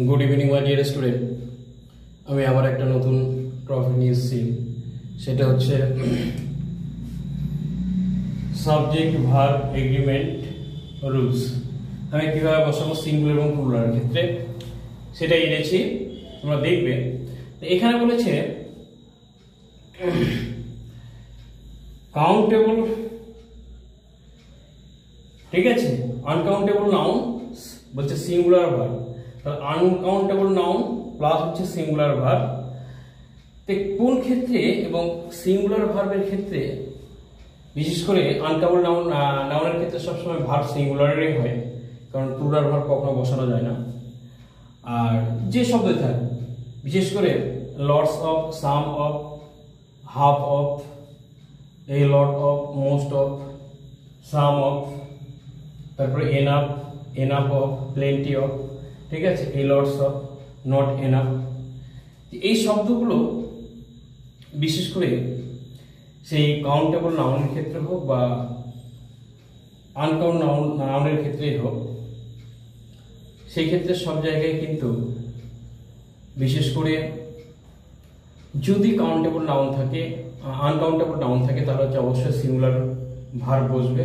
Good evening my dear student. আমি আবার একটা নতুন টপিক নিয়ে এসেছি, সেটা হচ্ছে সাবজেক্ট ভার্ব এগ্রিমেন্ট রুলস। আমি কীভাবে বসাবো সিঙ্গুলার এবং প্লুরালের ক্ষেত্রে সেটাই এনেছি, তোমরা দেখবে। এখানে বলেছে কাউন্টেবল, ঠিক আছে, আনকাউন্টেবল নাউন বলছে সিঙ্গুলার ভার্ব, তাহলে আনকাউন্টেবল নাউন প্লাস হচ্ছে সিঙ্গুলার ভার্ব। কোন ক্ষেত্রে এবং সিঙ্গুলার ভার্বের ক্ষেত্রে, বিশেষ করে আনকাউন্টেবল নাউনের ক্ষেত্রে সবসময় ভার্ব সিঙ্গুলারেরই হয়, কারণ প্লুরাল ভার্ব কখনো বসানো যায় না। আর যে শব্দ থাকে, বিশেষ করে lots of, some of, half of, a lot of, most of, some of, তারপরে enough, enough of, plenty of, ঠিক আছে, a lots of, not enough, এই শব্দগুলো বিশেষ করে সেই কাউন্টেবল নাউনের ক্ষেত্রে হোক বা আনকাউন্ট নাউনের ক্ষেত্রেই হোক, সেই ক্ষেত্রে সব জায়গায় কিন্তু বিশেষ করে যদি কাউন্টেবল নাউন থাকে, আনকাউন্টেবল নাউন থাকে, তাহলে হচ্ছে অবশ্যই সিঙ্গুলার ভার্ব বসবে।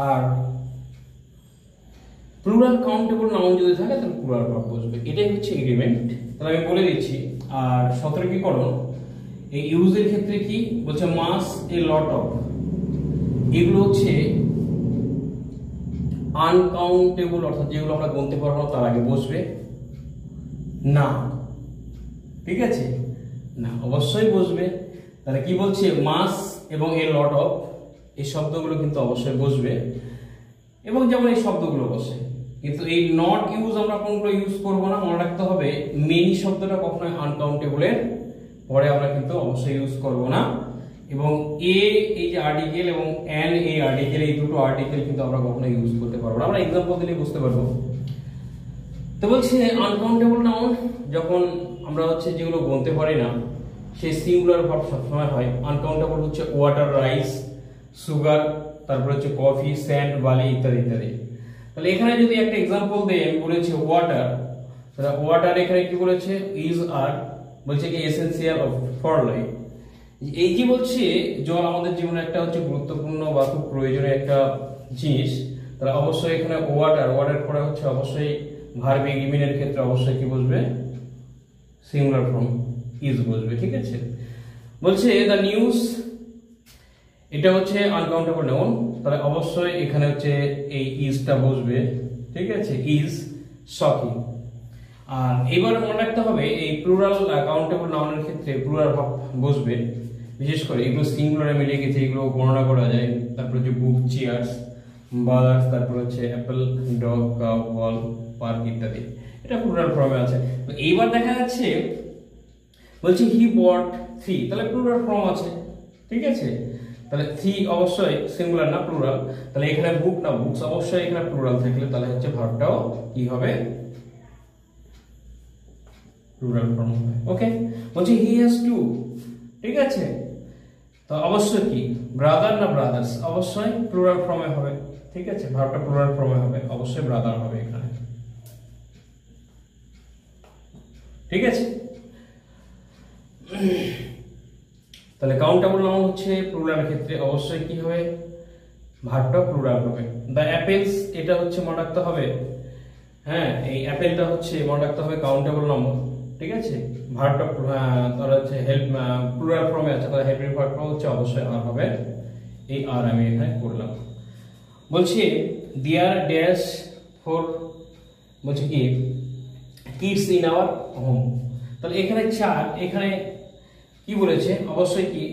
আর প্লুরাল কাউন্টেবল নাউন যদি থাকে তাহলে প্লুরাল ভার্ব বসবে। এটাই হচ্ছে এগ্রিমেন্ট। তাহলে আমি বলে দিচ্ছি। আর সতর্কীকরণ, এই ইউজের ক্ষেত্রে কি বলছে, মাস, এ লট অফ, এগুলো হচ্ছে আনকাউন্টেবল, অর্থাৎ যেগুলো আমরা গুনতে পারবো না তার আগে বসবে না, ঠিক আছে, না অবশ্যই বসবে। তাহলে কি বলছে, মাস এবং এ লট অফ, এই শব্দগুলো কিন্তু অবশ্যই বসবে, এবং যেমন এই শব্দগুলো বসে। কিন্তু এই নট ইউজ আমরা কোনগুলো ইউজ করবো না, মনে রাখতে হবে মেনি শব্দটা কখনোই আনকাউন্টেবলের পরে আমরা কিন্তু অবশ্যই ইউজ করব না। এবং এ, এই যে আর্টিকেল, এবং এন, এই আর্টিকেল, এই দুটো আর্টিকেল কিন্তু আমরা কখনো ইউজ করতে পারবো না। আমরা এক্সাম্পল দিলে বুঝতে পারবো। তো বলছে আনকাউন্টেবল নাউন যখন আমরা হচ্ছে যেগুলো গুনতে পারি না, সেই সিঙ্গুলার ভার্ব সবসময় হয়। আনকাউন্টেবল হচ্ছে ওয়াটার, রাইস, সুগার, তারপর হচ্ছে কফি, স্যান্ড, বালি ইত্যাদি ইত্যাদি। তাহলে এখানে যদি একটা এক্সাম্পল দেই, আমি বলেছি ওয়াটার, তাহলে ওয়াটার এখানে কি বলেছে, ইজ আর, বলছে কি এসেনশিয়াল ফর লাইফ। এই যে বলছে জল আমাদের জীবনে একটা হচ্ছে গুরুত্বপূর্ণ বা খুব প্রয়োজনীয় একটা জিনিস, তাহলে অবশ্যই এখানে ওয়াটার, ওয়াটার পরে হচ্ছে অবশ্যই ভার্ব এগ্রিমেন্টের ক্ষেত্রে অবশ্যই কি বসবে, সিঙ্গুলার ফর্ম ইজ বসবে, ঠিক আছে। বলছে দ্য নিউজ, এটা হচ্ছে আনকাউন্টেবল নাউন, তাহলে অবশ্যই এখানে হচ্ছে এই ইজটা বসবে, ঠিক আছে, ইজ শকিং। আর এবার মনে রাখতে হবে এই প্লুরাল কাউন্টেবল নাউনের ক্ষেত্রে প্লুরাল ভার্ব বসবে, বিশেষ করে এগুলো সিঙ্গুলারে মিলে গেছে, এগুলো গণনা করা যায়। তারপর হচ্ছে বুক, চেয়ার্স, বাজার্স, তারপর হচ্ছে অ্যাপল, ডগ, কাউ, বল, পার্ক ইত্যাদি, এটা প্লুরাল ফর্মে আছে। তো এইবার দেখা যাচ্ছে বলছে হি বট 3, তাহলে প্লুরাল ফর্ম আছে, ঠিক আছে। তাহলে 3 অবশ্যই সিঙ্গুলার না, প্লুরাল। তাহলে এখানে বুক না, বুকস অবশ্যই এখানে প্লুরাল থাকলে তাহলে হচ্ছে ভার্বটাও কি হবে, প্লুরাল ফর্ম হবে। ওকে, বলছে হি হ্যাজ 2, ঠিক আছে। তো অবশ্যই কি ব্রাদার না ব্রাদার্স, অবশ্যই প্লুরাল ফর্মে হবে, ঠিক আছে, ভার্বটা প্লুরাল ফর্মে হবে, অবশ্যই ব্রাদার হবে এখানে, ঠিক আছে। তাহলে কাউন্টেবল নাউন হচ্ছে প্লুরালের ক্ষেত্রে অবশ্যই কি হবে, ভার্বটা প্লুরাল হবে। দ্য অ্যাপেলস, এটা হচ্ছে মনে রাখতে হবে, হ্যাঁ, এই অ্যাপেলটা হচ্ছে মনে রাখতে হবে কাউন্টেবল নাউন, ঠিক আছে। ভার্বটা তার হচ্ছে হেল্প প্লুরাল ফর্মে আছে, তাহলে হেল্পিং ভার্বটা হচ্ছে অবশ্যই আর হবে, এই আর আমি এখানে করলাম। বলছি দেয়ার ড্যাশ ফর, বলছে কি কিডস ইন আওয়ার হোম, তাহলে এখানে 4, এখানে কি বলেছে, অবশ্যই কি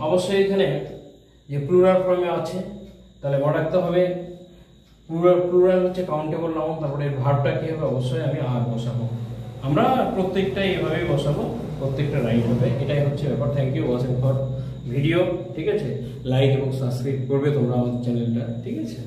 অবশ্যই এখানে যে প্লুরাল ফর্মে আছে, তাহলে মনে রাখতে হবে প্লুরাল হচ্ছে কাউন্টেবল নাউন, তারপরে ভার্বটা কি হবে, অবশ্যই আমি আর বসাবো। আমরা প্রত্যেকটাই এভাবেই বসাবো, প্রত্যেকটা রাইট হবে, এটাই হচ্ছে ব্যাপার। Thank you watching for video, ঠিক আছে। লাইক এবং সাবস্ক্রাইব করবে তোমরা আমাদের চ্যানেলটা, ঠিক আছে।